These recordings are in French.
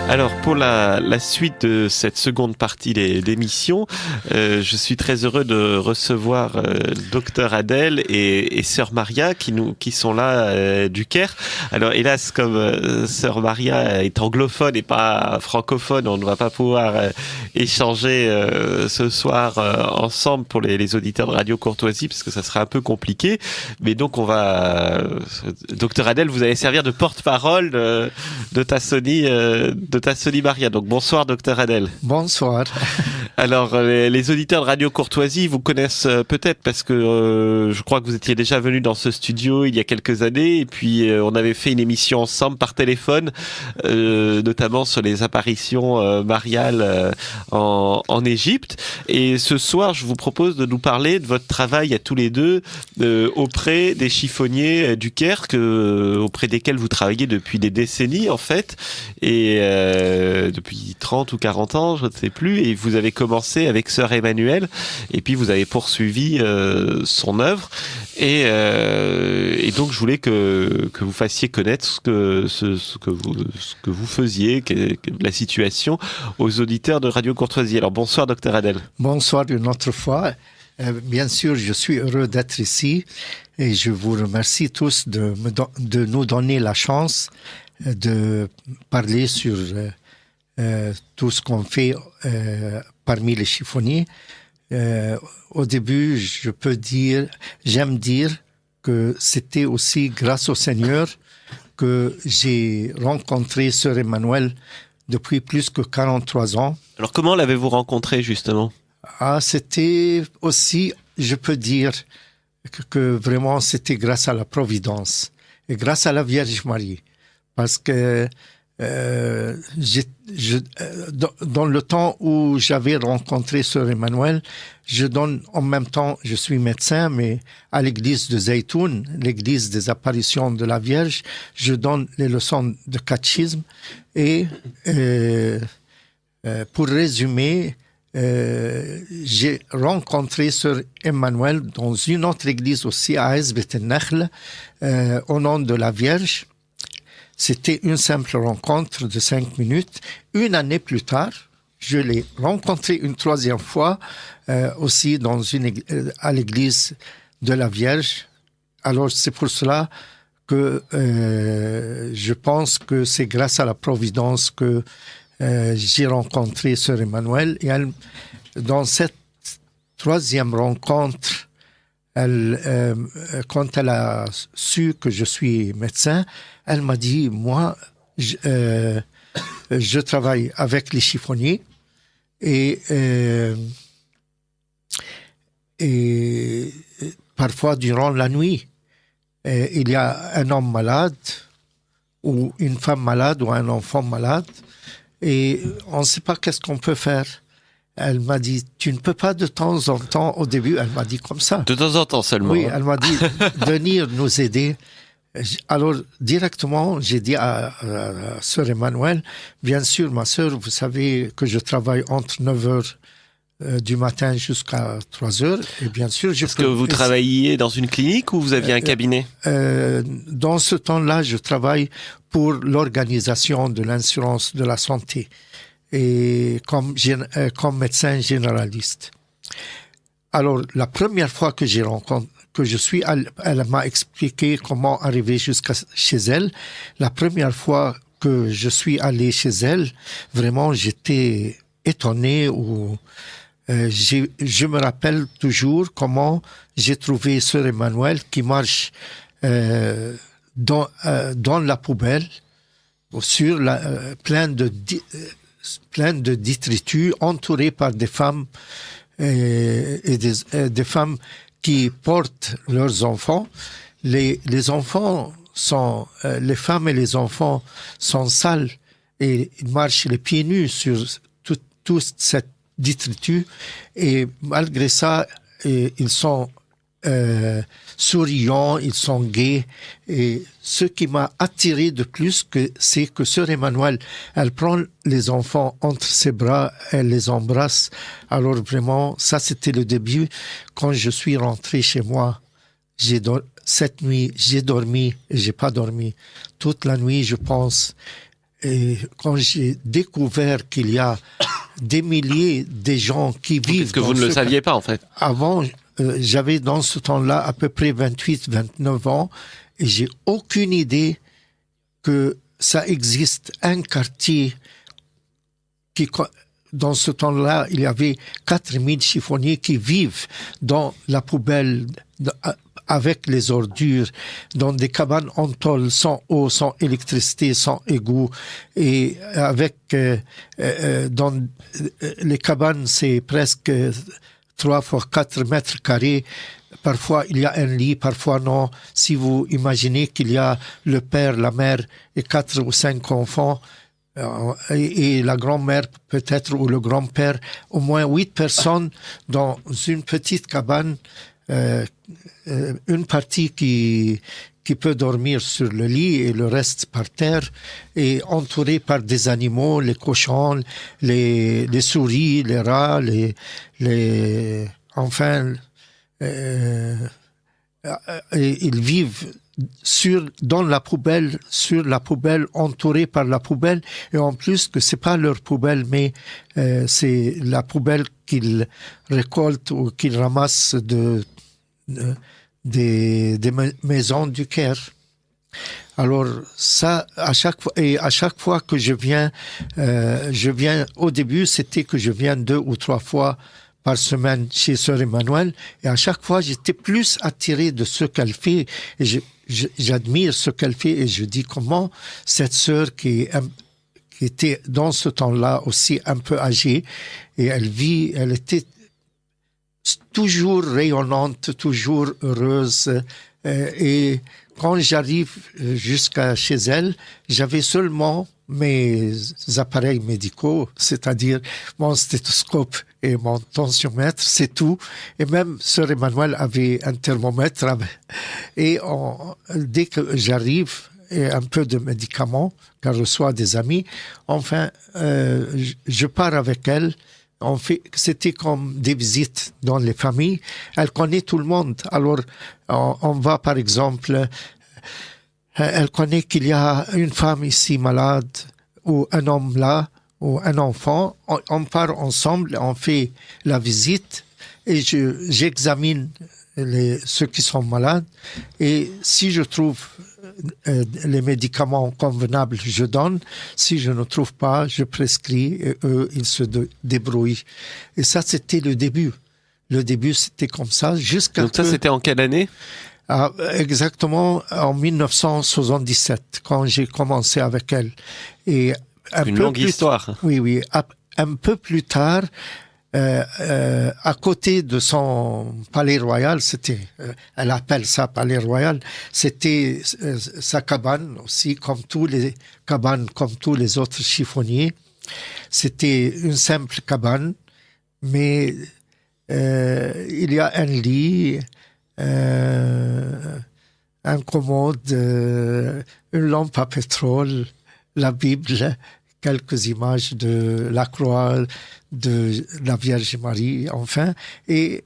Alors pour la suite de cette seconde partie d'émission, je suis très heureux de recevoir Docteur Adel et Sœur Maria qui sont là du Caire. Alors hélas, comme Sœur Maria est anglophone et pas francophone, on ne va pas pouvoir échanger ce soir ensemble pour les auditeurs de Radio Courtoisie parce que ça sera un peu compliqué. Mais donc on va, Docteur Adel, vous allez servir de porte-parole de Tassoni Maria. Donc bonsoir Docteur Adel. Bonsoir. Alors les auditeurs de Radio Courtoisie vous connaissent peut-être parce que je crois que vous étiez déjà venu dans ce studio il y a quelques années et puis on avait fait une émission ensemble par téléphone, notamment sur les apparitions mariales en Égypte. Et ce soir, je vous propose de nous parler de votre travail à tous les deux auprès des chiffonniers du Caire, auprès desquels vous travaillez depuis des décennies en fait, et depuis 30 ou 40 ans, je ne sais plus, et vous avez commencé avec Sœur Emmanuelle, et puis vous avez poursuivi son œuvre, et donc je voulais que vous fassiez connaître ce que vous faisiez, la situation aux auditeurs de Radio Courtoisie. Alors bonsoir Docteur Adel. Bonsoir une autre fois. Bien sûr, je suis heureux d'être ici et je vous remercie tous de nous donner la chance de parler sur tout ce qu'on fait parmi les chiffonniers. Au début, j'aime dire que c'était aussi grâce au Seigneur que j'ai rencontré Sœur Emmanuelle depuis plus que 43 ans. Alors comment l'avez-vous rencontrée justement ? C'était aussi, je peux dire que vraiment c'était grâce à la Providence et grâce à la Vierge Marie. Parce que dans le temps où j'avais rencontré Sœur Emmanuelle, en même temps, je suis médecin, mais à l'église de Zaytoun, l'église des apparitions de la Vierge, je donne les leçons de catéchisme. Et pour résumer, j'ai rencontré Sœur Emmanuelle dans une autre église aussi à Ezbet el-Nakhl, au nom de la Vierge. C'était une simple rencontre de 5 minutes. Une année plus tard, je l'ai rencontré une troisième fois aussi à l'église de la Vierge. Alors c'est pour cela que je pense que c'est grâce à la Providence que j'ai rencontré Sœur Emmanuelle. Et dans cette troisième rencontre, quand elle a su que je suis médecin, elle m'a dit, moi, je travaille avec les chiffonniers et parfois durant la nuit, il y a un homme malade ou une femme malade ou un enfant malade et on ne sait pas qu'est-ce qu'on peut faire. Elle m'a dit, tu ne peux pas de temps en temps, au début, elle m'a dit comme ça. De temps en temps seulement. Oui, elle m'a dit, venir nous aider. Alors, directement, j'ai dit à Sœur Emmanuelle, bien sûr, ma sœur, vous savez que je travaille entre 9h du matin jusqu'à 3h. Et bien sûr, Est-ce que vous travailliez dans une clinique ou vous aviez un cabinet ? Dans ce temps-là, je travaille pour l'organisation de l'assurance de la santé et comme médecin généraliste. Alors, la première fois que elle m'a expliqué comment arriver jusqu'à chez elle. La première fois que je suis allé chez elle, vraiment, j'étais étonné je me rappelle toujours comment j'ai trouvé Sœur Emmanuelle qui marche dans la poubelle, sur plein de détritus, entourée par des femmes et des femmes qui portent leurs enfants. Les enfants les femmes et les enfants sont sales et ils marchent les pieds nus sur tout cette détritus et malgré ça, ils sont souriants, ils sont gais. Et ce qui m'a attiré de plus, c'est que Sœur Emmanuelle, elle prend les enfants entre ses bras, elle les embrasse. Alors vraiment, ça c'était le début. Quand je suis rentré chez moi, cette nuit, j'ai dormi et j'ai pas dormi. Toute la nuit, je pense. et quand j'ai découvert qu'il y a des milliers de gens qui vivent... Parce que vous ne le saviez pas, en fait. Avant, j'avais dans ce temps-là à peu près 28, 29 ans, et j'ai aucune idée que ça existe un quartier qui... Dans ce temps-là, il y avait 4000 chiffonniers qui vivent dans la poubelle avec les ordures, dans des cabanes en tôle, sans eau, sans électricité, sans égout. Et avec... dans les cabanes, c'est presque 3 fois 4 mètres carrés. Parfois, il y a un lit, parfois non. Si vous imaginez qu'il y a le père, la mère et 4 ou 5 enfants, et la grand-mère peut-être ou le grand-père, au moins 8 personnes dans une petite cabane, une partie qui peut dormir sur le lit et le reste par terre, et entouré par des animaux, les cochons, les souris, les rats, enfin, ils vivent dans la poubelle, sur la poubelle, entourés par la poubelle, et en plus que c'est pas leur poubelle, mais c'est la poubelle qu'ils récoltent ou qu'ils ramassent des maisons du Caire. Alors ça, à chaque fois que je viens, au début c'était que je viens 2 ou 3 fois par semaine chez Sœur Emmanuel, et à chaque fois j'étais plus attiré de ce qu'elle fait, et j'admire ce qu'elle fait, et je dis comment cette sœur qui était dans ce temps-là aussi un peu âgée, et elle était toujours rayonnante, toujours heureuse, et quand j'arrive jusqu'à chez elle, j'avais seulement mes appareils médicaux, c'est-à-dire mon stéthoscope et mon tensiomètre, c'est tout. Et même Sœur Emmanuel avait un thermomètre. Et dès que j'arrive, et un peu de médicaments, car je reçois des amis, enfin, je pars avec elle. C'était comme des visites dans les familles. Elle connaît tout le monde. Alors, on va par exemple... Elle connaît qu'il y a une femme ici malade, ou un homme là, ou un enfant. On part ensemble, on fait la visite, et j'examine ceux qui sont malades. Et si je trouve les médicaments convenables, je donne. Si je ne trouve pas, je prescris, et eux, ils se débrouillent. Et ça, c'était le début. Le début, c'était comme ça, jusqu'à... Donc ça, c'était en quelle année ? Exactement en 1977, quand j'ai commencé avec elle. Et une longue histoire. Oui. Un peu plus tard, à côté de son palais royal, elle appelle ça palais royal, c'était sa cabane aussi, comme tous les autres chiffonniers. C'était une simple cabane, mais il y a un lit, un commode, une lampe à pétrole, la Bible, quelques images de la croix, de la Vierge Marie, enfin, et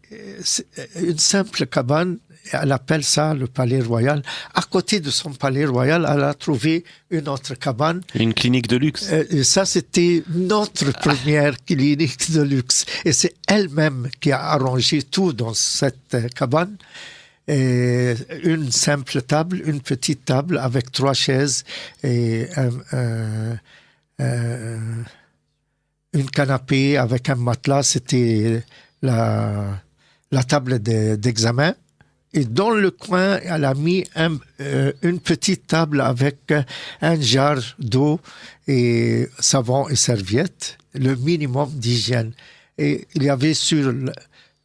une simple cabane. Elle appelle ça le palais royal. À côté de son palais royal, elle a trouvé une autre cabane. Une clinique de luxe. Et ça, c'était notre première clinique de luxe. Et c'est elle-même qui a arrangé tout dans cette cabane. Et une simple table, une petite table avec 3 chaises et une canapé avec un matelas. C'était la table d'examen. Et dans le coin, elle a mis une petite table avec un jar d'eau et savon et serviettes, le minimum d'hygiène. Et il y avait sur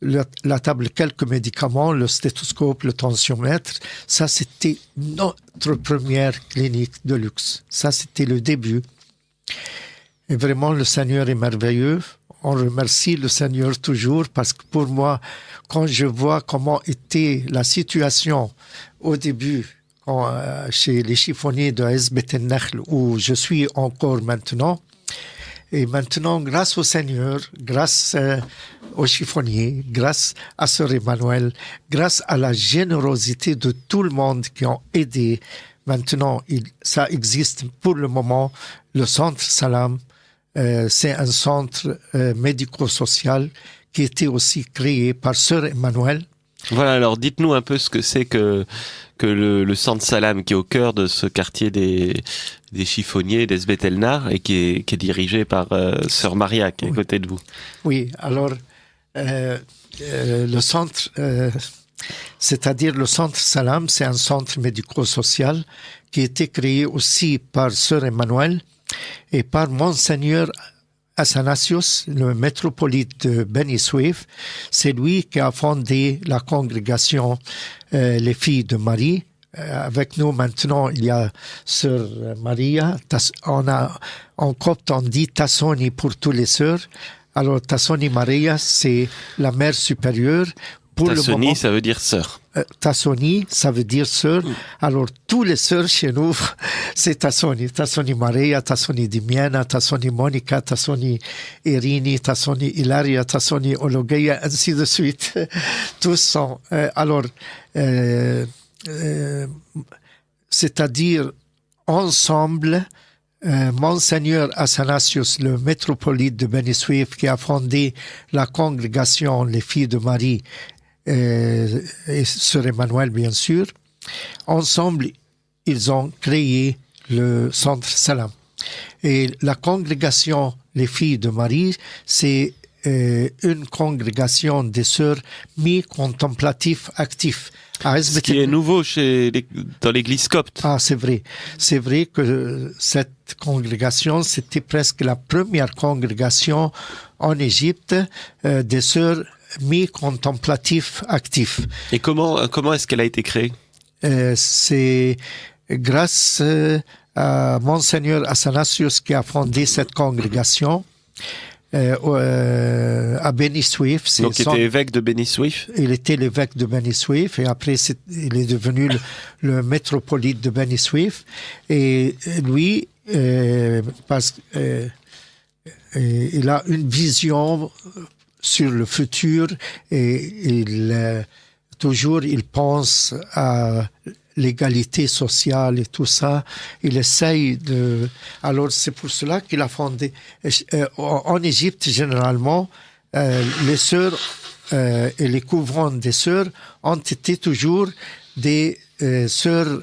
la table quelques médicaments, le stéthoscope, le tensiomètre. Ça, c'était notre première clinique de luxe. Ça, c'était le début. Et vraiment, le Seigneur est merveilleux. On remercie le Seigneur toujours, parce que pour moi, quand je vois comment était la situation au début, chez les chiffonniers de Ezbet el-Nakhl, où je suis encore maintenant, et maintenant, grâce au Seigneur, grâce aux chiffonniers, grâce à Sœur Emmanuel, grâce à la générosité de tout le monde qui ont aidé Maintenant, ça existe pour le moment. Le centre Salam, c'est un centre médico-social qui était aussi créé par Sœur Emmanuel. Voilà, alors dites-nous un peu ce que c'est que le centre Salam, qui est au cœur de ce quartier des chiffonniers, des Sbetelnar, et qui est dirigé par Sœur Maria, qui est à côté de vous. Oui, alors le centre, c'est-à-dire le centre Salam, c'est un centre médico-social qui a été créé aussi par Sœur Emmanuel et par Monseigneur Athanasius, le métropolite de Beni Suef. C'est lui qui a fondé la congrégation Les Filles de Marie. Avec nous maintenant, il y a Sœur Maria. En copte, on dit Tassoni pour tous les sœurs. Alors, Tassoni Maria, c'est la mère supérieure. Tassoni, ça veut dire sœur. Tassoni, ça veut dire sœur. Alors, tous les sœurs chez nous, c'est Tassoni. Tassoni Maria, Tassoni Dimiana, Tassoni Monica, Tassoni Irini, Tassoni Ilaria, Tassoni Ologeia, ainsi de suite. Tous sont... c'est-à-dire, ensemble, Monseigneur Athanasius, le métropolite de Beni Suef, qui a fondé la congrégation Les Filles de Marie, et Sœur Emmanuel, bien sûr. Ensemble, ils ont créé le centre Salam. Et la congrégation Les Filles de Marie, c'est une congrégation des sœurs mi-contemplatifs actifs. Ce qui est nouveau dans l'église copte. Ah, c'est vrai. C'est vrai que cette congrégation, c'était presque la première congrégation en Égypte des sœurs mi-contemplatifs actifs. Et comment est-ce qu'elle a été créée? C'est grâce à Monseigneur Athanasius qui a fondé cette congrégation à Beni Suef. Donc il était évêque de Beni Suef? Il était l'évêque de Beni Suef et après il est devenu le métropolite de Beni Suef. Et lui, parce il a une vision sur le futur et toujours il pense à l'égalité sociale et tout ça. Il essaye de... Alors c'est pour cela qu'il a fondé... en Égypte, généralement, les sœurs et les couvrants des sœurs ont été toujours des sœurs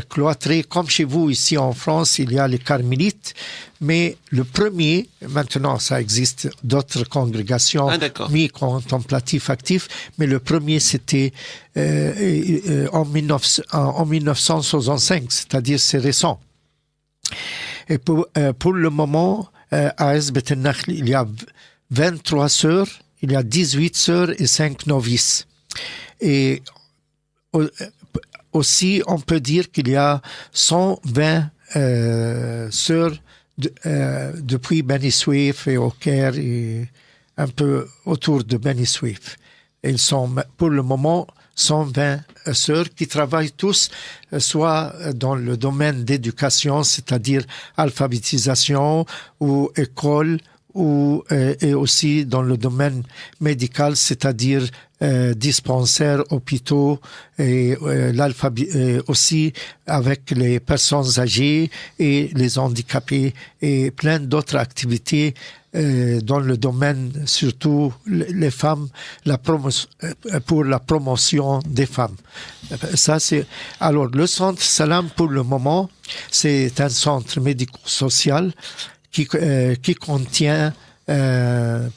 cloîtrées, comme chez vous ici en France, il y a les carmélites, mais le premier, maintenant ça existe d'autres congrégations mi-contemplatifs actifs, mais le premier c'était en 1965, c'est-à-dire c'est récent. Et pour le moment, à Sbetelnachl, il y a 23 sœurs, il y a 18 sœurs et 5 novices. Et aussi, on peut dire qu'il y a 120 sœurs depuis Beni Suef et au Caire et un peu autour de Beni Suef. Ils sont pour le moment 120 sœurs qui travaillent tous soit dans le domaine d'éducation, c'est-à-dire alphabétisation ou école, et aussi dans le domaine médical, c'est-à-dire dispensaires, hôpitaux et aussi avec les personnes âgées et les handicapés et plein d'autres activités dans le domaine, surtout les femmes, pour la promotion des femmes. Ça, c'est... Alors, le centre Salam, pour le moment, c'est un centre médico-social qui contient un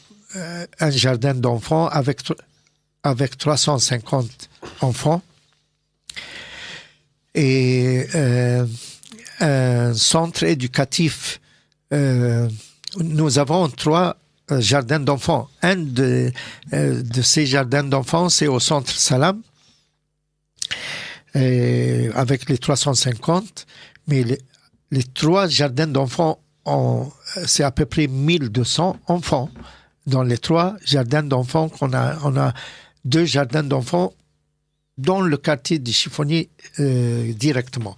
jardin d'enfants avec 350 enfants et un centre éducatif. Nous avons 3 jardins d'enfants. Un de ces jardins d'enfants, c'est au centre Salam, avec les 350, mais les 3 jardins d'enfants c'est à peu près 1200 enfants. Dans les 3 jardins d'enfants qu'on a, on a 2 jardins d'enfants dans le quartier des chiffonniers directement.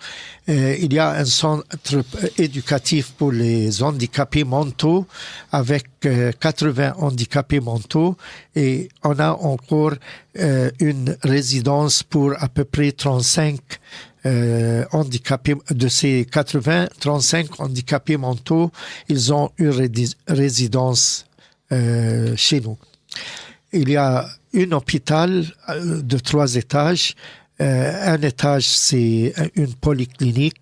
Il y a un centre éducatif pour les handicapés mentaux avec 80 handicapés mentaux et on a encore une résidence pour à peu près 35 handicapés. De ces 80, 35 handicapés mentaux, ils ont une résidence chez nous. Il y a un hôpital de 3 étages. Un étage, c'est une polyclinique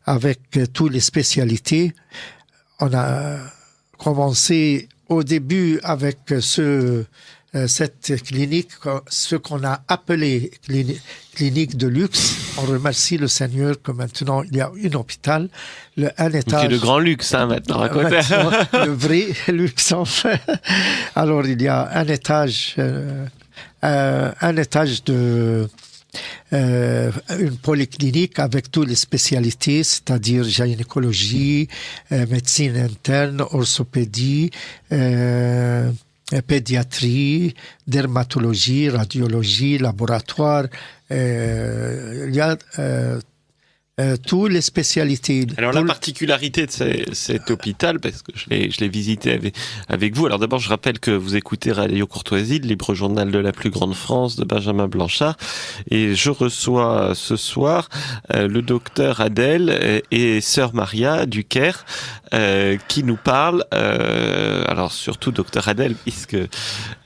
avec toutes les spécialités. On a commencé au début avec cette clinique, ce qu'on a appelé clinique de luxe. On remercie le Seigneur que maintenant il y a un hôpital, un étage. C'est le grand luxe, hein, maintenant. Le vrai luxe, en fait. Alors il y a un étage de une polyclinique avec toutes les spécialités, c'est-à-dire gynécologie, médecine interne, orthopédie, pédiatrie, dermatologie, radiologie, laboratoire. Il y a toutes les spécialités. Alors la particularité de cet hôpital, parce que je l'ai visité avec vous. Alors d'abord, je rappelle que vous écoutez Radio Courtoisie, le libre journal de la plus grande France de Benjamin Blanchard, et je reçois ce soir le docteur Adel et sœur Maria du Caire, qui nous parlent. Alors surtout docteur Adel, puisque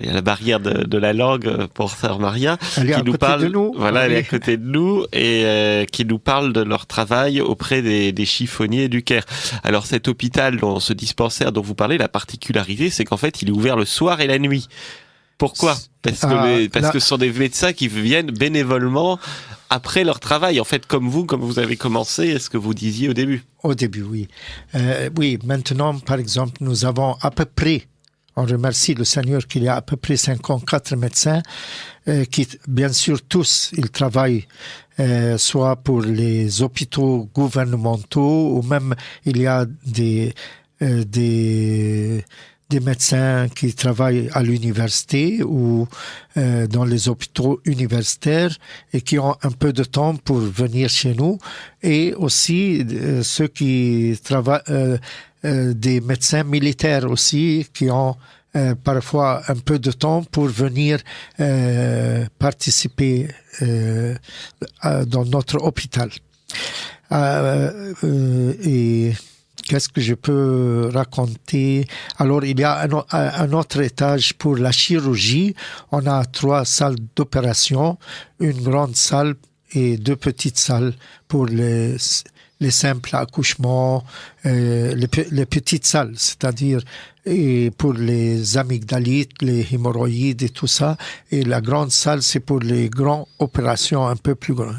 il y a la barrière de la langue pour sœur Maria, qui nous parle. Voilà, elle est à côté de nous et qui nous parle de leur travail auprès des chiffonniers du Caire. Alors cet hôpital, ce dispensaire dont vous parlez, la particularité, c'est qu'en fait, il est ouvert le soir et la nuit. Pourquoi ? Parce que ce sont des médecins qui viennent bénévolement après leur travail. En fait, comme vous avez commencé, est-ce que vous disiez au début ? Au début, oui. Oui, maintenant, par exemple, nous avons à peu près, on remercie le Seigneur qu'il y a à peu près 54 médecins qui, bien sûr, tous, ils travaillent soit pour les hôpitaux gouvernementaux ou même il y a des médecins qui travaillent à l'université ou dans les hôpitaux universitaires et qui ont un peu de temps pour venir chez nous, et aussi ceux qui travaillent, des médecins militaires aussi qui ont parfois un peu de temps pour venir participer dans notre hôpital. Et qu'est-ce que je peux raconter? Alors, il y a un autre étage pour la chirurgie. On a 3 salles d'opération, une grande salle et 2 petites salles pour les simples accouchements, les petites salles, c'est-à-dire et pour les amygdalites, les hémorroïdes et tout ça. Et la grande salle, c'est pour les grandes opérations un peu plus grandes.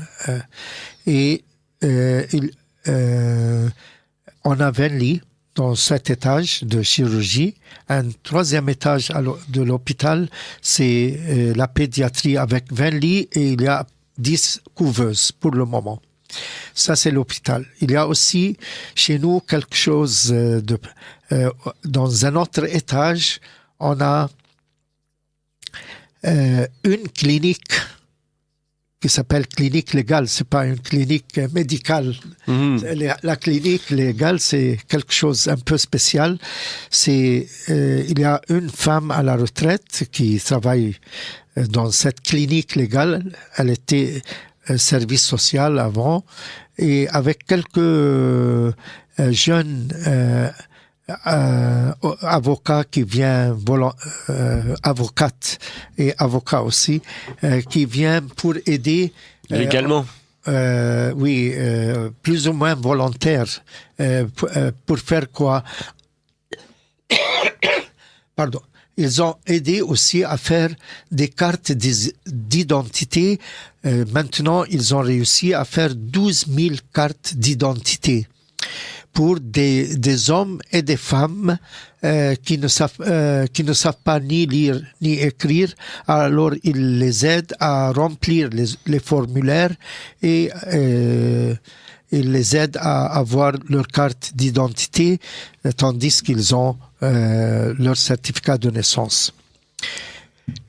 On a 20 lits dans cet étage de chirurgie. Un 3e étage de l'hôpital, c'est la pédiatrie avec 20 lits et il y a 10 couveuses pour le moment. Ça, c'est l'hôpital. Il y a aussi chez nous quelque chose dans un autre étage, on a une clinique qui s'appelle clinique légale. C'est pas une clinique médicale. La clinique légale, c'est quelque chose un peu spécial. Il y a une femme à la retraite qui travaille dans cette clinique légale. Elle était service social avant, et avec quelques jeunes avocats qui viennent, avocates et avocats aussi, qui viennent pour aider légalement. Oui, plus ou moins volontaires. Pour faire quoi? Pardon. Ils ont aidé aussi à faire des cartes d'identité. Maintenant, ils ont réussi à faire 12 000 cartes d'identité pour des hommes et des femmes qui ne savent pas ni lire ni écrire. Alors, ils les aident à remplir les formulaires et ils les aident à avoir leur carte d'identité tandis qu'ils ont leur certificat de naissance.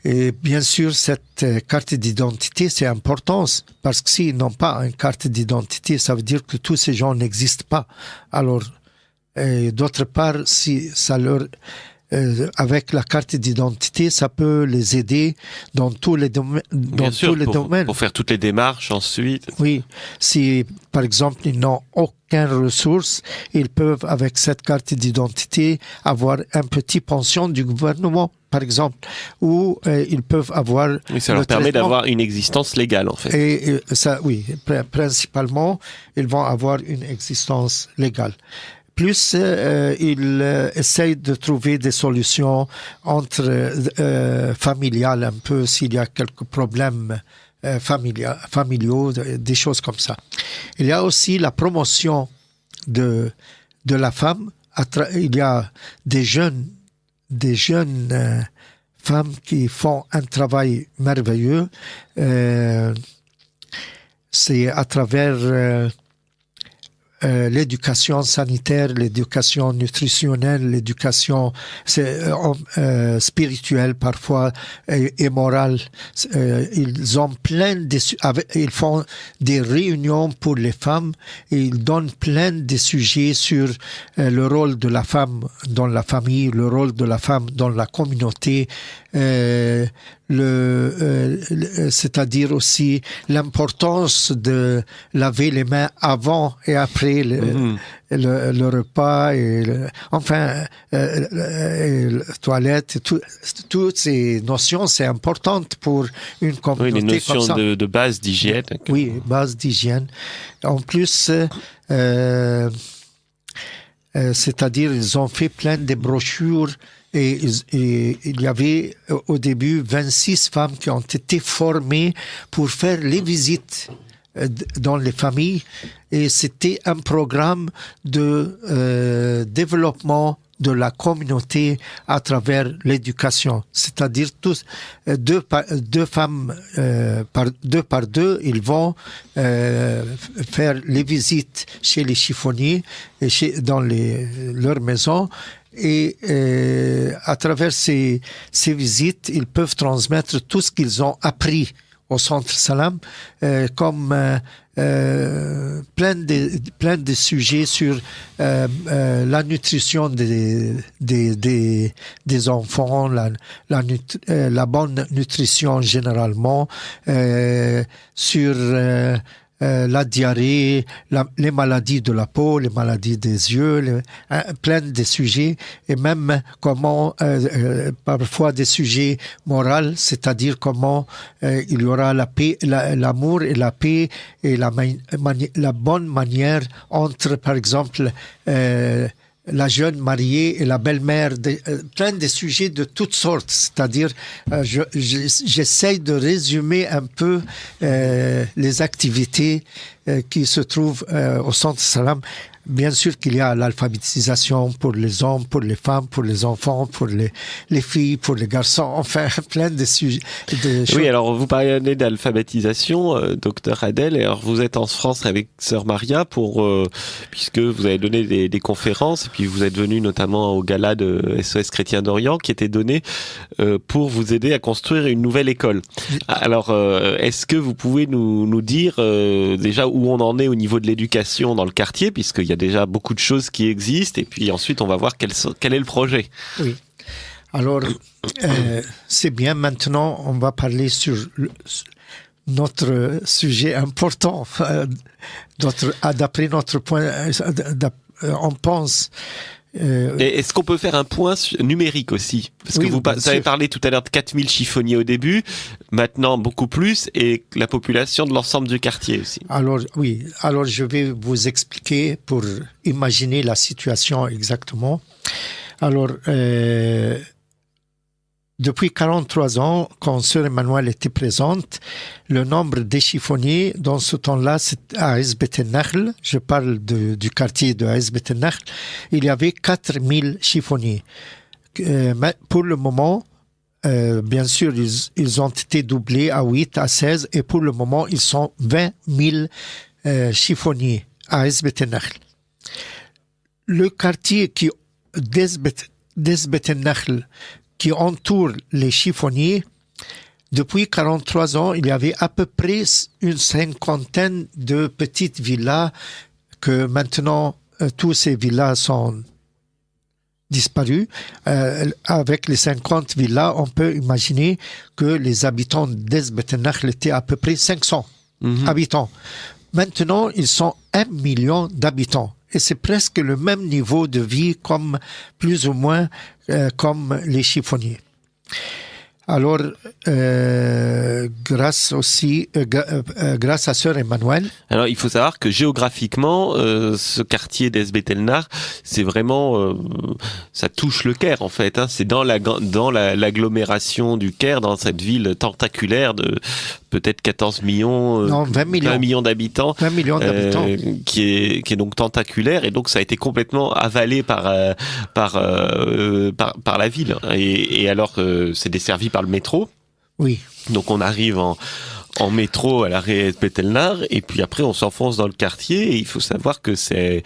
Et bien sûr, cette carte d'identité, c'est important parce que s'ils n'ont pas une carte d'identité, ça veut dire que tous ces gens n'existent pas. Alors, d'autre part, si ça leur avec la carte d'identité, ça peut les aider dans tous les domaines. Pour faire toutes les démarches ensuite. Oui, si par exemple ils n'ont aucune ressource, ils peuvent avec cette carte d'identité avoir un petit pension du gouvernement, par exemple, ou ils peuvent avoir. Oui, ça leur permet d'avoir une existence légale en fait. Et ça, oui, principalement, ils vont avoir une existence légale. Plus ils essayent de trouver des solutions entre familiales un peu s'il y a quelques problèmes familiaux, des choses comme ça. Il y a aussi la promotion de la femme. Il y a des jeunes femmes qui font un travail merveilleux. C'est à travers l'éducation sanitaire, l'éducation nutritionnelle, l'éducation spirituelle parfois et morale. Ils ont ils font des réunions pour les femmes et ils donnent plein de sujets sur le rôle de la femme dans la famille, le rôle de la femme dans la communauté, c'est-à-dire aussi l'importance de laver les mains avant et après le repas et la toilette, toutes ces notions, c'est important pour une communauté. Oui, les notions comme ça. De base d'hygiène. Oui, base d'hygiène. En plus, c'est-à-dire ils ont fait plein de brochures. Et il y avait au début 26 femmes qui ont été formées pour faire les visites dans les familles. Et c'était un programme de développement de la communauté à travers l'éducation. C'est-à-dire deux femmes par deux, ils vont faire les visites chez les chiffonniers et dans leur maison. Et à travers ces visites, ils peuvent transmettre tout ce qu'ils ont appris au Centre Salam, comme plein de sujets sur la nutrition des enfants, la bonne nutrition généralement, sur la diarrhée, les maladies de la peau, les maladies des yeux, plein de sujets, et même comment, parfois des sujets moraux, c'est-à-dire comment il y aura la paix, l'amour et la paix et la bonne manière entre, par exemple, la jeune mariée et la belle-mère, plein de sujets de toutes sortes. C'est-à-dire, j'essaye de résumer un peu les activités qui se trouvent au Centre Salam. Bien sûr qu'il y a l'alphabétisation pour les hommes, pour les femmes, pour les enfants, pour les filles, pour les garçons, enfin plein de sujets. Oui, alors vous parlez d'alphabétisation, docteur Adel, et alors vous êtes en France avec sœur Maria puisque vous avez donné des conférences, et puis vous êtes venu notamment au gala de SOS Chrétien d'Orient qui était donné pour vous aider à construire une nouvelle école. Alors, est-ce que vous pouvez nous dire déjà où on en est au niveau de l'éducation dans le quartier, puisqu'il y a déjà beaucoup de choses qui existent, et puis ensuite on va voir quel est le projet. Oui. Alors, c'est bien. Maintenant, on va parler sur notre sujet important. D'après notre point, on pense. Et est-ce qu'on peut faire un point numérique aussi? Parce que vous avez parlé tout à l'heure de 4000 chiffonniers au début, maintenant beaucoup plus, et la population de l'ensemble du quartier aussi. Alors, oui. Alors, je vais vous expliquer pour imaginer la situation exactement. Alors, depuis 43 ans, quand Sœur Emmanuelle était présente, le nombre des chiffonniers dans ce temps-là, c'est à Aïs-Bet-el-Nakhl, je parle du quartier de Aïs-Bet-el-Nakhl, il y avait 4000 chiffonniers. Pour le moment, bien sûr, ils ont été doublés à 8, à 16, et pour le moment, ils sont 20 000 chiffonniers à Aïs-Bet-el-Nakhl. Le quartier d'Aïs-Bet-el-Nakhl qui entoure les chiffonniers, Depuis 43 ans, il y avait à peu près une cinquantaine de petites villas que maintenant, tous ces villas sont disparus. Avec les 50 villas, on peut imaginer que les habitants d'Ezbet-el-Nakhl étaient à peu près 500 habitants. Maintenant, ils sont 1 million d'habitants. Et c'est presque le même niveau de vie, comme plus ou moins comme les chiffonniers. Alors, grâce à Sœur Emmanuel. Alors, il faut savoir que géographiquement, ce quartier d'Ezbet-el-Nakhl, c'est vraiment, ça touche le Caire en fait. Hein. C'est dans l'agglomération du Caire, dans cette ville tentaculaire de peut-être 14 millions, 20 millions d'habitants, 20 millions d'habitants. Qui est donc tentaculaire, et donc ça a été complètement avalé par la ville. Et alors, c'est desservi par le métro. Oui. Donc on arrive en métro à l'arrêt Ezbet-el-Nakhl, et puis après on s'enfonce dans le quartier, et il faut savoir que c'est,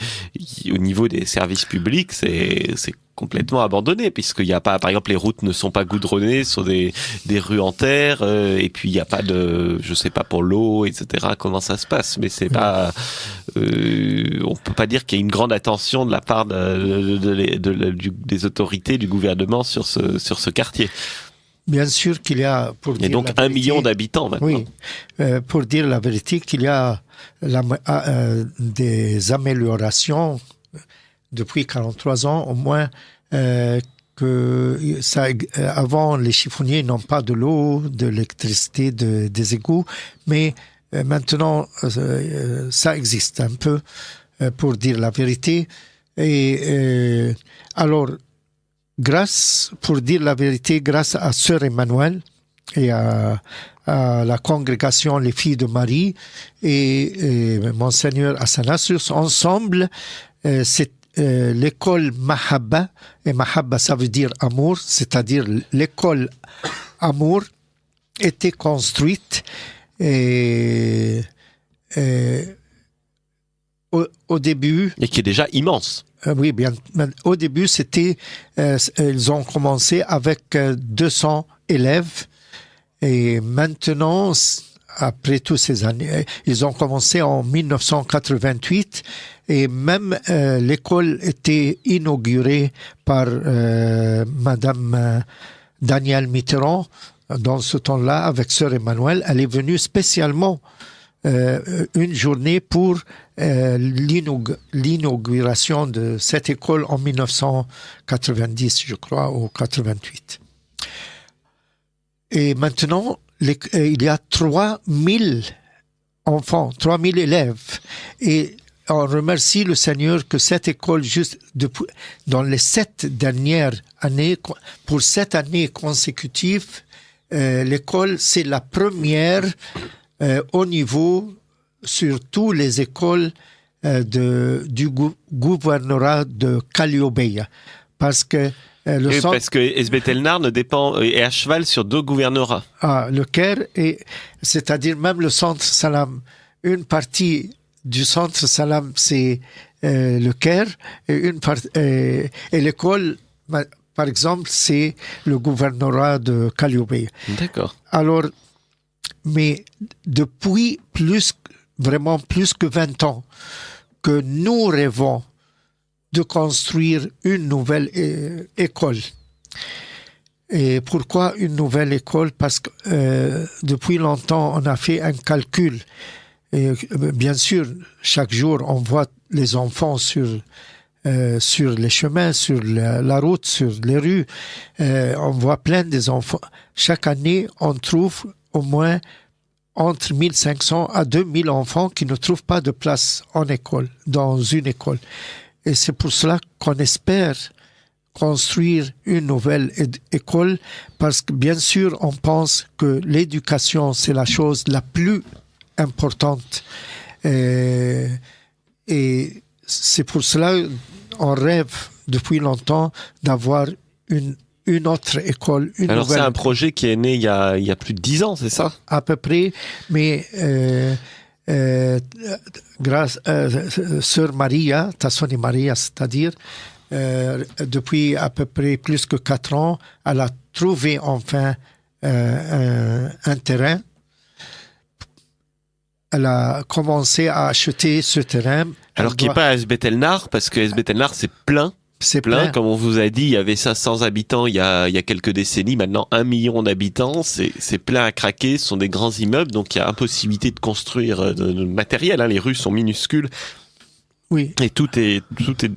au niveau des services publics, c'est complètement abandonné, puisqu'il n'y a pas, par exemple, les routes ne sont pas goudronnées, ce sont des rues en terre, et puis il n'y a pas de, je sais pas, pour l'eau, etc., comment ça se passe, mais c'est pas, on peut pas dire qu'il y a une grande attention de la part des autorités, du gouvernement sur ce quartier. Bien sûr qu'il y a, il y a donc 1 million d'habitants maintenant. Oui, pour dire la vérité, qu'il y a des améliorations depuis 43 ans, au moins, que ça, avant, les chiffonniers n'ont pas de l'eau, de l'électricité, des égouts, mais maintenant, ça existe un peu, pour dire la vérité. Et alors, pour dire la vérité, grâce à Sœur Emmanuel et à la congrégation Les Filles de Marie et Monseigneur Athanasius, ensemble, c'est l'école Mahabba, et Mahabba ça veut dire amour, c'est-à-dire l'école amour était construite et au début... Et qui est déjà immense. Oui, bien. Au début, ils ont commencé avec 200 élèves, et maintenant, après toutes ces années, ils ont commencé en 1988, et même l'école était inaugurée par Madame Danielle Mitterrand dans ce temps-là avec Sœur Emmanuel. Elle est venue spécialement une journée pour l'inauguration de cette école en 1990, je crois, ou 88. Et maintenant, il y a 3000 enfants, 3000 élèves. Et on remercie le Seigneur que cette école, juste dans les 7 dernières années, pour 7 années consécutives, l'école, c'est la première au niveau sur toutes les écoles du gouvernorat de Kaliobeyia. Parce que parce que Ezbet-el-Nakhl est à cheval sur 2 gouvernorats. Ah, le Caire, c'est-à-dire même le centre Salam. Une partie du centre Salam, c'est le Caire, et l'école, par exemple, c'est le gouvernorat de Kaliobeyia. D'accord. Alors, mais depuis vraiment plus que 20 ans, que nous rêvons de construire une nouvelle école. Et pourquoi une nouvelle école? Parce que depuis longtemps, on a fait un calcul. Et bien sûr, chaque jour, on voit les enfants sur les chemins, sur la route, sur les rues. On voit plein des enfants. Chaque année, on trouve au moins entre 1500 à 2000 enfants qui ne trouvent pas de place en école, dans une école. Et c'est pour cela qu'on espère construire une nouvelle école, parce que bien sûr, on pense que l'éducation, c'est la chose la plus importante. Et c'est pour cela qu'on rêve depuis longtemps d'avoir une autre école. Alors c'est un projet qui est né il y a plus de 10 ans, c'est ça? À peu près, mais grâce Sœur Maria, Tassoni Maria, c'est-à-dire depuis à peu près plus que 4 ans, elle a trouvé enfin un terrain. Elle a commencé à acheter ce terrain. Alors qui n'est pas à Esbet El Nar, parce que Esbet El Nar, c'est plein. C'est plein. Comme on vous a dit, il y avait 500 habitants il y a quelques décennies. Maintenant, 1 million d'habitants. C'est plein à craquer. Ce sont des grands immeubles. Donc, il y a impossibilité de construire de matériel. Hein. Les rues sont minuscules. Oui. Et tout est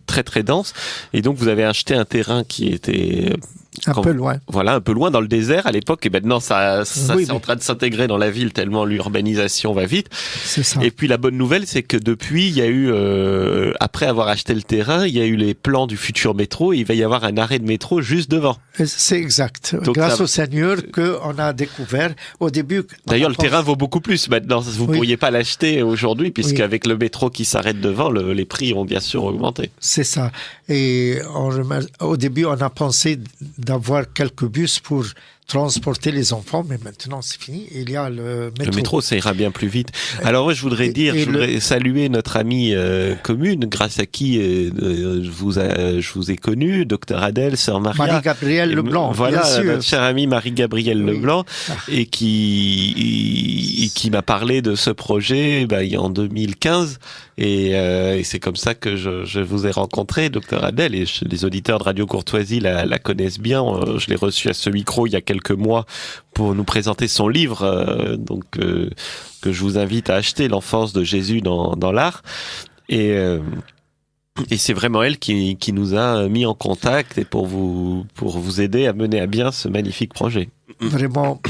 très, très dense. Et donc, vous avez acheté un terrain qui était... peu loin. Voilà, un peu loin dans le désert à l'époque. Et maintenant, ça c'est en train de s'intégrer dans la ville tellement l'urbanisation va vite. C'est ça. Et puis la bonne nouvelle, c'est que depuis, il y a eu, après avoir acheté le terrain, il y a eu les plans du futur métro. Et il va y avoir un arrêt de métro juste devant. C'est exact. Donc, grâce au Seigneur qu'on a découvert au début. D'ailleurs, le terrain vaut beaucoup plus maintenant. Vous ne pourriez pas l'acheter aujourd'hui puisqu'avec le métro qui s'arrête devant, les prix ont bien sûr augmenté. C'est ça. Et au début, on a pensé d'avoir quelques bus pour transporter les enfants, mais maintenant c'est fini. Il y a le métro. Le métro, ça ira bien plus vite. Alors moi, je voudrais saluer notre amie commune, grâce à qui je vous ai connu, Docteur Adel, Sœur Maria. Marie-Gabrielle Leblanc, voilà, bien sûr. Notre chère amie Marie-Gabrielle Leblanc, et qui m'a parlé de ce projet en 2015. Et c'est comme ça que je vous ai rencontré, Docteur Adel, et les auditeurs de Radio Courtoisie la connaissent bien. Je l'ai reçu à ce micro il y a quelques mois pour nous présenter son livre, que je vous invite à acheter, L'enfance de Jésus dans l'art. Et c'est vraiment elle qui nous a mis en contact et pour vous aider à mener à bien ce magnifique projet. Vraiment,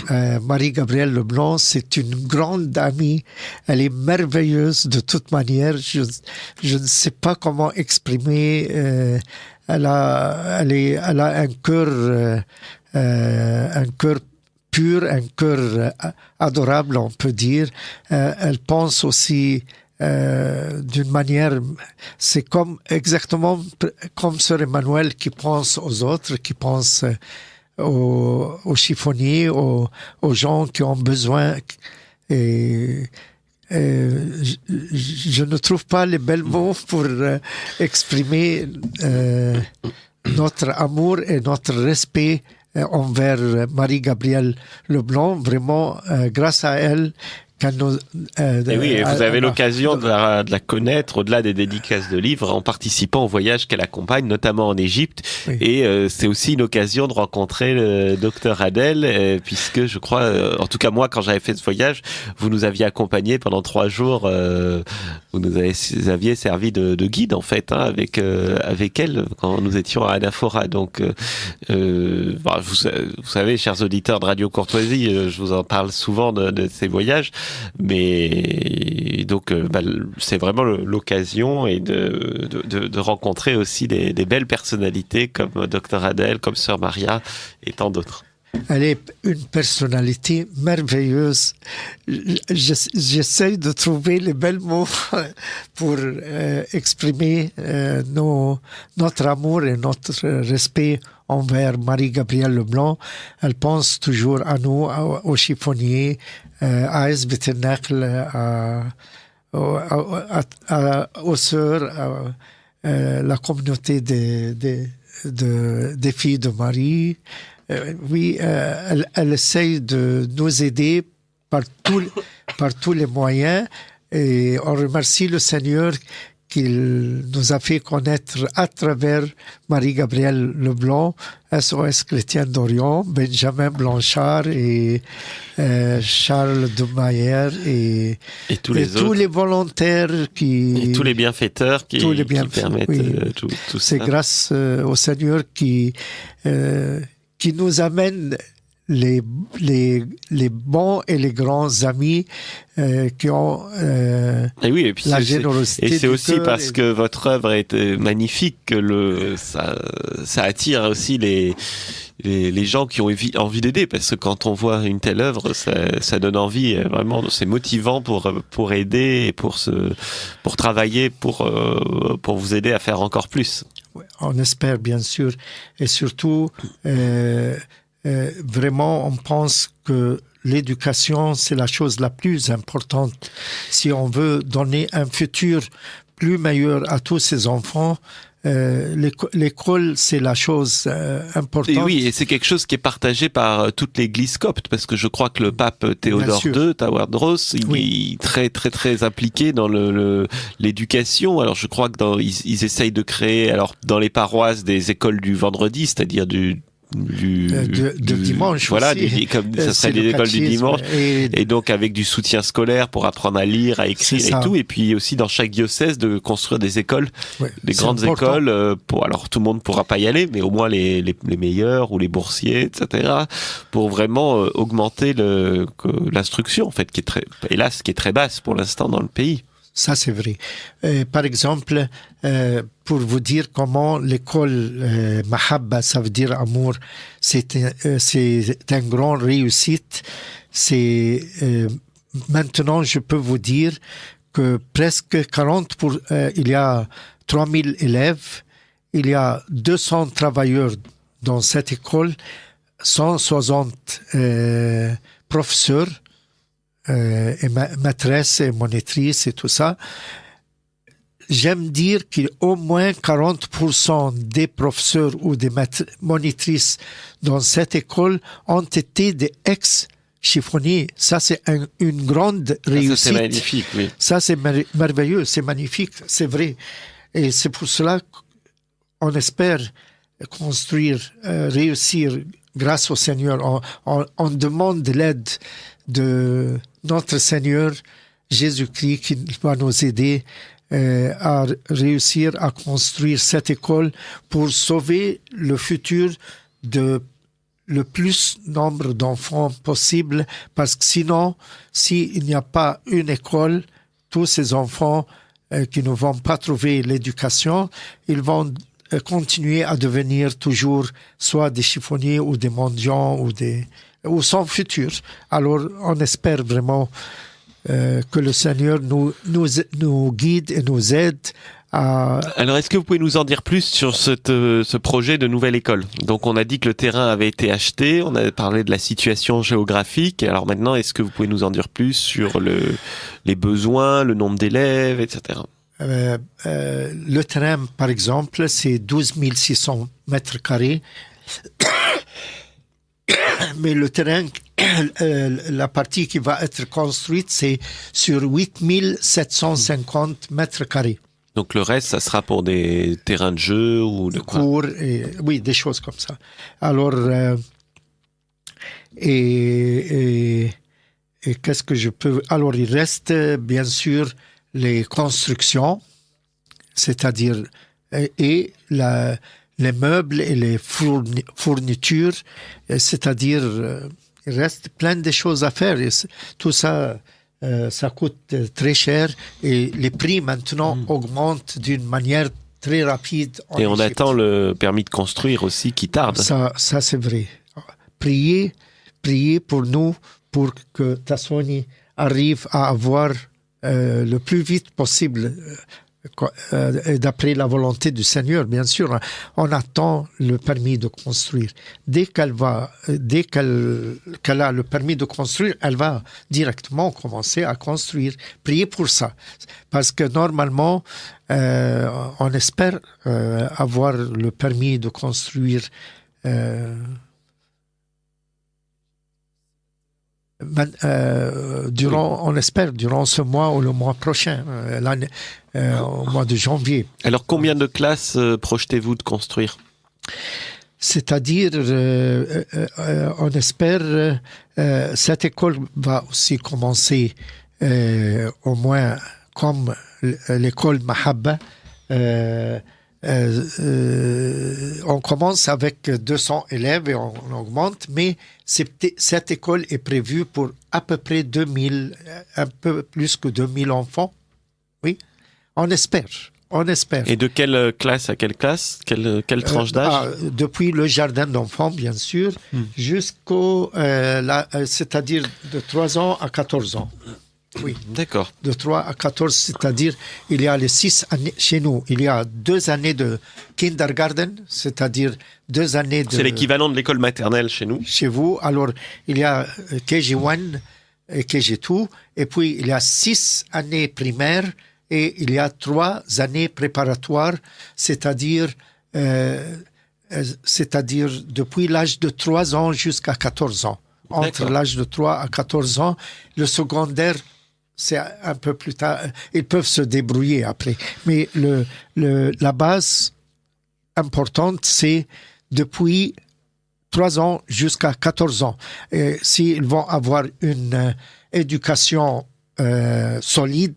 Marie-Gabrielle Leblanc, c'est une grande amie. Elle est merveilleuse de toute manière. Je ne sais pas comment exprimer. Elle a un cœur pur, un cœur adorable, on peut dire. Elle pense aussi d'une manière, c'est exactement comme Sœur Emmanuel qui pense aux autres, qui pense aux chiffonniers, aux gens qui ont besoin. Et je ne trouve pas les belles mots pour exprimer notre amour et notre respect envers Marie-Gabrielle Leblanc. Vraiment, grâce à elle, et oui, vous avez l'occasion de la connaître au-delà des dédicaces de livres en participant au voyage qu'elle accompagne, notamment en Égypte. Oui. Et c'est aussi une occasion de rencontrer le docteur Adel, puisque je crois, en tout cas moi, quand j'avais fait ce voyage, vous nous aviez accompagnés pendant 3 jours. Vous nous aviez servi de guide en fait, avec elle quand nous étions à Anaphora. Donc, vous savez, chers auditeurs de Radio Courtoisie, je vous en parle souvent de ces voyages. Mais donc c'est vraiment l'occasion et de rencontrer aussi des belles personnalités comme Dr Adel, comme Sœur Maria et tant d'autres. Elle est une personnalité merveilleuse. J'essaie de trouver les belles mots pour exprimer notre amour et notre respect envers Marie-Gabrielle Leblanc. Elle pense toujours à nous, aux chiffonniers, à Esbet El Nakhl, aux sœurs, la communauté des filles de Marie. Oui, elle essaye de nous aider par tous les moyens, et on remercie le Seigneur qu'il nous a fait connaître à travers Marie-Gabrielle Leblanc, SOS Chrétien d'Orient, Benjamin Blanchard et Charles de Mayer et tous les volontaires et tous les bienfaiteurs qui permettent tout ça. C'est grâce au Seigneur qui nous amène les bons et les grands amis qui ont et puis la générosité. Et c'est aussi parce que votre œuvre est magnifique que ça attire aussi les gens qui ont envie d'aider, parce que quand on voit une telle œuvre, ça donne envie, vraiment, c'est motivant pour aider et pour travailler, pour vous aider à faire encore plus. On espère, bien sûr, et surtout vraiment, on pense que l'éducation, c'est la chose la plus importante. Si on veut donner un futur plus meilleur à tous ces enfants, l'école, c'est la chose importante. Et oui, et c'est quelque chose qui est partagé par toute l'Église copte, parce que je crois que le pape Théodore II, Tawadros, il est très très très impliqué dans l'éducation. Alors je crois que ils essayent de créer, alors dans les paroisses, des écoles du vendredi, c'est-à-dire du dimanche, voilà, aussi. Comme ça serait les écoles du dimanche, et donc avec du soutien scolaire pour apprendre à lire, à écrire et tout, et puis aussi dans chaque diocèse de construire des écoles, des grandes écoles, alors tout le monde pourra pas y aller, mais au moins les meilleurs ou les boursiers, etc., pour vraiment augmenter l'instruction, en fait, qui est très basse pour l'instant dans le pays. Ça, c'est vrai. Par exemple, pour vous dire comment l'école Mahabba, ça veut dire amour, c'est une grande réussite. Maintenant, je peux vous dire que presque il y a 3000 élèves, il y a 200 travailleurs dans cette école, 160 professeurs, et maîtresse et monitrice et tout ça. J'aime dire qu'au moins 40% des professeurs ou des monitrices dans cette école ont été des ex-chiffonniers. Ça, c'est une grande réussite. Ça, c'est magnifique, oui. Ça, c'est merveilleux, c'est magnifique, c'est vrai. Et c'est pour cela qu'on espère réussir grâce au Seigneur. On demande l'aide de notre Seigneur Jésus-Christ qui va nous aider à réussir à construire cette école pour sauver le futur de le plus nombre d'enfants possible, parce que sinon, s'il n'y a pas une école, tous ces enfants qui ne vont pas trouver l'éducation, ils vont continuer à devenir toujours soit des chiffonniers ou des mendiants ou sans futur. Alors, on espère vraiment que le Seigneur nous guide et nous aide à... Alors, est-ce que vous pouvez nous en dire plus sur ce projet de nouvelle école? Donc, on a dit que le terrain avait été acheté, on a parlé de la situation géographique. Alors maintenant, est-ce que vous pouvez nous en dire plus sur les besoins, le nombre d'élèves, etc.? Le terrain, par exemple, c'est 12 600 mètres carrés. Mais le terrain, la partie qui va être construite, c'est sur 8 750 mètres carrés. Donc le reste, ça sera pour des terrains de jeu ou de quoi? Cours, oui, des choses comme ça. Alors, et qu'est-ce que je peux... Alors, il reste, bien sûr, les constructions, c'est-à-dire et les meubles et les fournitures, c'est-à-dire il reste plein de choses à faire. Et tout ça, ça coûte très cher et les prix maintenant augmentent d'une manière très rapide. Et on attend le permis de construire aussi qui tarde. Ça c'est vrai. Priez pour nous, pour que Tassoni arrive à avoir le plus vite possible, d'après la volonté du Seigneur, bien sûr. On attend le permis de construire. Dès qu'elle a le permis de construire, elle va directement commencer à construire. Priez pour ça. Parce que normalement, on espère avoir le permis de construire on espère, durant ce mois ou le mois prochain, au mois de janvier. Alors, combien de classes projetez-vous de construire? C'est-à-dire, on espère, cette école va aussi commencer au moins comme l'école Mahabba. On commence avec 200 élèves et on augmente, mais cette école est prévue pour à peu près 2000, un peu plus que 2000 enfants. Oui, on espère. Et de quelle classe à quelle classe? Quelle tranche d'âge? Depuis le jardin d'enfants, bien sûr, jusqu'au... c'est-à-dire de 3 ans à 14 ans. Oui. D'accord. De 3 à 14, c'est-à-dire il y a les 6 années chez nous. Il y a 2 années de kindergarten, c'est-à-dire 2 années de... C'est l'équivalent de l'école maternelle chez nous. Chez vous. Alors, il y a KG1 et KG2, et puis il y a 6 années primaires et il y a 3 années préparatoires, c'est-à-dire depuis l'âge de 3 ans jusqu'à 14 ans. Entre l'âge de 3 à 14 ans, le secondaire, c'est un peu plus tard. Ils peuvent se débrouiller après. Mais la base importante, c'est depuis 3 ans jusqu'à 14 ans. Et s'ils vont avoir une éducation solide,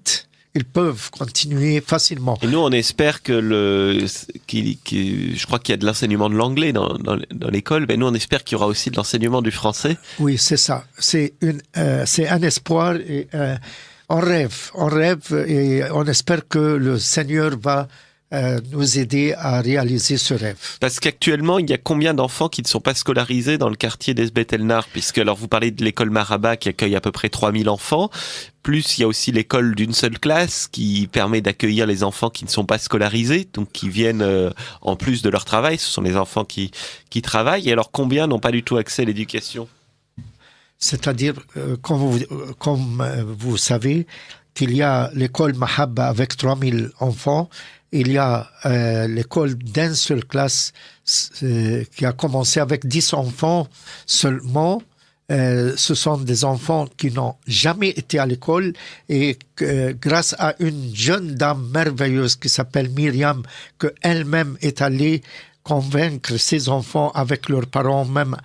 ils peuvent continuer facilement. Et nous, on espère que je crois qu'il y a de l'enseignement de l'anglais dans l'école, mais nous, on espère qu'il y aura aussi de l'enseignement du français. Oui, c'est ça. C'est un espoir. Et, on rêve et on espère que le Seigneur va nous aider à réaliser ce rêve. Parce qu'actuellement, il y a combien d'enfants qui ne sont pas scolarisés dans le quartier d'Esbet El Nar? Puisque, alors, vous parlez de l'école Maraba qui accueille à peu près 3000 enfants. Plus, il y a aussi l'école d'une seule classe qui permet d'accueillir les enfants qui ne sont pas scolarisés, donc qui viennent en plus de leur travail. Ce sont les enfants qui travaillent. Et alors, combien n'ont pas du tout accès à l'éducation? C'est-à-dire, comme vous savez, qu'il y a l'école Mahabba avec 3000 enfants. Il y a l'école d'une seule classe qui a commencé avec 10 enfants seulement. Ce sont des enfants qui n'ont jamais été à l'école et grâce à une jeune dame merveilleuse qui s'appelle Myriam, qu'elle-même est allée convaincre ces enfants avec leurs parents même,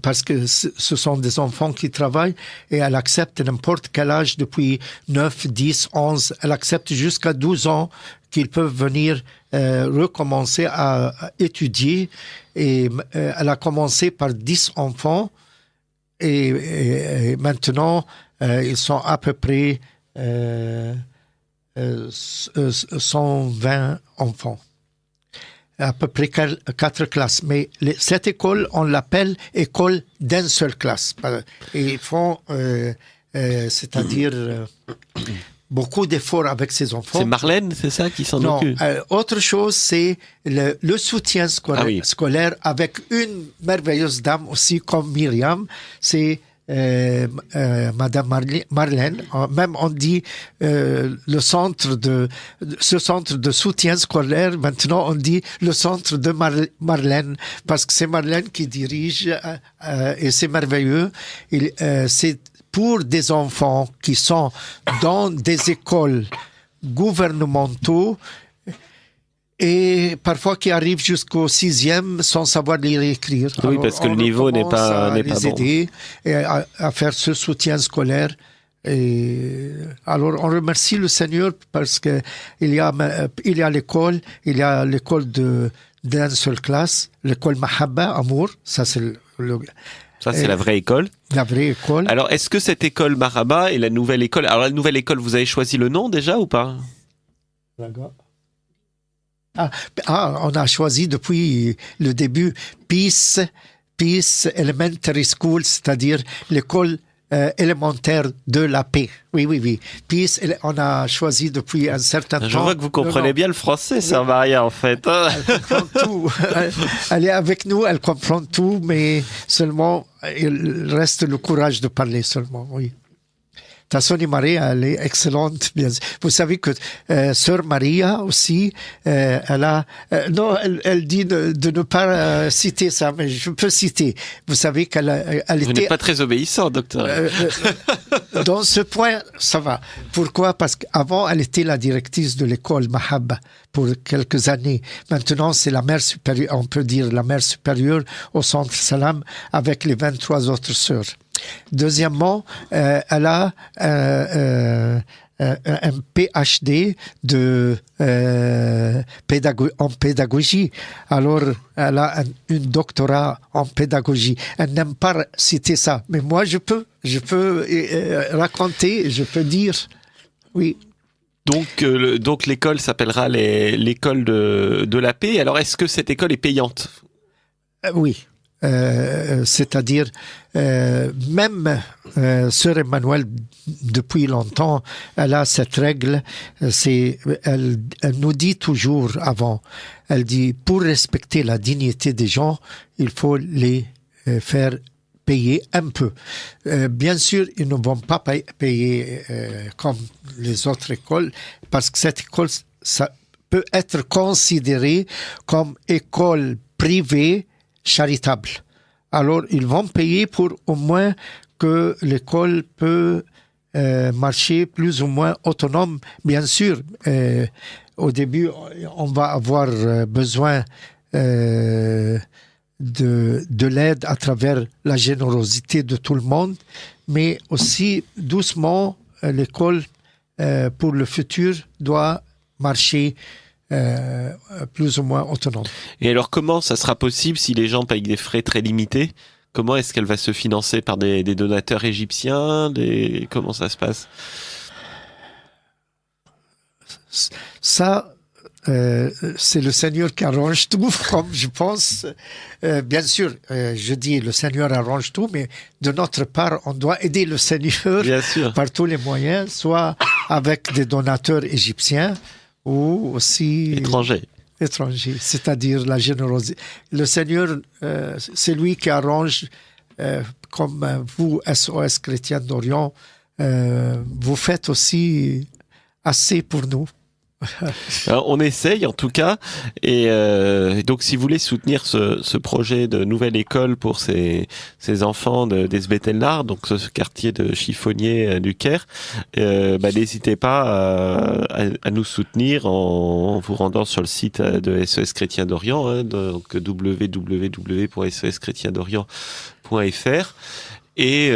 parce que ce sont des enfants qui travaillent et elle accepte n'importe quel âge depuis 9, 10, 11, elle accepte jusqu'à 12 ans qu'ils peuvent venir recommencer à étudier et elle a commencé par 10 enfants et maintenant ils sont à peu près 120 enfants. À peu près 4 classes. Mais cette école, on l'appelle école d'une seule classe. Et ils font, c'est-à-dire, beaucoup d'efforts avec ces enfants. C'est Marlène, c'est ça, qui s'en occupe? Non, autre chose, c'est le soutien scolaire avec une merveilleuse dame aussi comme Myriam. C'est Madame Marlène, même on dit ce centre de soutien scolaire, maintenant on dit le centre de Marlène, parce que c'est Marlène qui dirige et c'est merveilleux. C'est pour des enfants qui sont dans des écoles gouvernementaux et parfois qui arrivent jusqu'au 6e sans savoir lire et écrire. Oui, alors, parce que le niveau n'est pas bon. Aider et à faire ce soutien scolaire. Et alors, on remercie le Seigneur parce que il y a l'école, il y a l'école d'une seule classe, l'école Mahabba, Amour, ça c'est ça, c'est la vraie école. La vraie école. Alors, est-ce que cette école Maraba est la nouvelle école? Alors, la nouvelle école, vous avez choisi le nom déjà ou pas? On a choisi depuis le début Peace Elementary School, c'est-à-dire l'école élémentaire de la paix. Oui. Peace, on a choisi depuis un certain temps. Je vois que vous comprenez bien le français, Sœur Maria, en fait. Elle comprend tout. Elle est avec nous, elle comprend tout, mais seulement, il reste le courage de parler seulement, oui. Ta Sœur Maria, elle est excellente. Vous savez que Sœur Maria aussi, elle a... non, elle dit de ne pas citer ça, mais je peux citer. Vous savez qu'elle Vous était... n'êtes pas très obéissant, docteur. Dans ce point, ça va. Pourquoi? Parce qu'avant, elle était la directrice de l'école Mahabba pour quelques années. Maintenant, c'est la mère supérieure, on peut dire la mère supérieure au Centre Salam avec les 23 autres sœurs. Deuxièmement, elle a un PhD en pédagogie. Alors, elle a un doctorat en pédagogie. Elle n'aime pas citer ça, mais moi, je peux raconter, je peux dire, oui. Donc l'école s'appellera l'école de la paix. Alors, est-ce que cette école est payante? Oui. C'est-à-dire même Sœur Emmanuel depuis longtemps elle a cette règle, elle nous dit toujours avant, elle dit pour respecter la dignité des gens il faut les faire payer un peu. Bien sûr, ils ne vont pas payer comme les autres écoles, parce que cette école, ça peut être considérée comme école privée charitable. Alors, ils vont payer pour au moins que l'école peut marcher plus ou moins autonome. Bien sûr, au début, on va avoir besoin de l'aide à travers la générosité de tout le monde, mais aussi doucement, l'école pour le futur doit marcher plus ou moins autonome. Et alors comment ça sera possible si les gens payent des frais très limités? Comment est-ce qu'elle va se financer par des donateurs égyptiens? Comment ça se passe? Ça, c'est le Seigneur qui arrange tout, comme je pense. Bien sûr, je dis le Seigneur arrange tout, mais de notre part, on doit aider le Seigneur par tous les moyens, soit avec des donateurs égyptiens ou aussi étrangers, c'est-à-dire la générosité. Le Seigneur, c'est lui qui arrange, comme vous, SOS Chrétien d'Orient, vous faites aussi assez pour nous. Alors, on essaye en tout cas, et donc si vous voulez soutenir ce projet de nouvelle école pour ces enfants d'Esbeth El Nar, donc ce quartier de chiffonniers du Caire, n'hésitez pas à nous soutenir en vous rendant sur le site de SOS Chrétien d'Orient, donc www.soschrétiendorient.fr. Et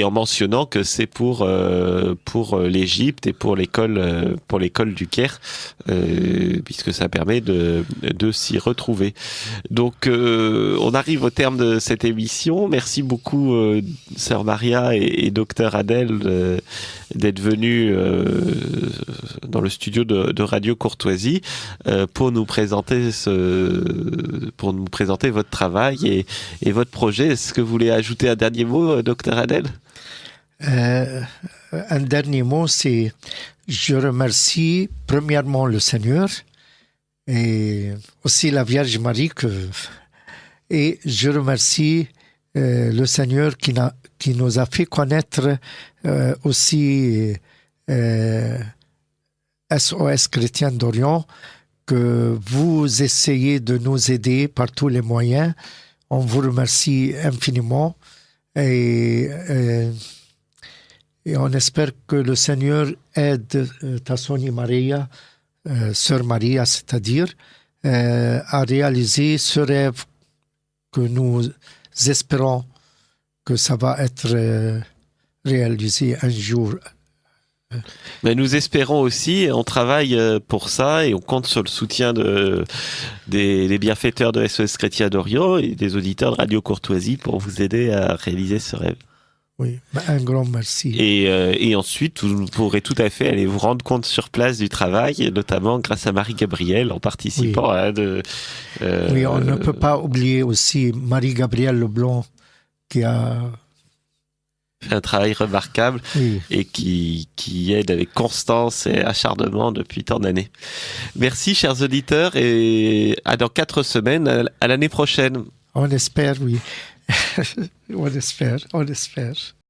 en mentionnant que c'est pour l'Égypte et pour l'école du Caire, puisque ça permet de s'y retrouver. Donc on arrive au terme de cette émission. Merci beaucoup Sœur Maria et Docteur Adel d'être venus dans le studio de Radio Courtoisie pour nous présenter votre travail et votre projet. Est-ce que vous voulez ajouter un dernier mot, Docteur Adel? Un dernier mot, c'est je remercie premièrement le Seigneur et aussi la Vierge Marie et je remercie le Seigneur qui nous a fait connaître aussi SOS Chrétien d'Orient, que vous essayez de nous aider par tous les moyens. On vous remercie infiniment et on espère que le Seigneur aide Tassoni Maria, Sœur Maria, c'est-à-dire, à réaliser ce rêve que nous espérons que ça va être réalisé un jour. Mais nous espérons aussi, on travaille pour ça et on compte sur le soutien des bienfaiteurs de SOS Chrétien d'Orient et des auditeurs de Radio Courtoisie pour vous aider à réaliser ce rêve. Oui, un grand merci. Et ensuite, vous pourrez tout à fait aller vous rendre compte sur place du travail, notamment grâce à Marie-Gabrielle en participant oui, on ne peut pas oublier aussi Marie-Gabrielle Leblanc qui a fait un travail remarquable et qui aide avec constance et acharnement depuis tant d'années. Merci, chers auditeurs, et à dans 4 semaines, à l'année prochaine. On espère, oui. On espère.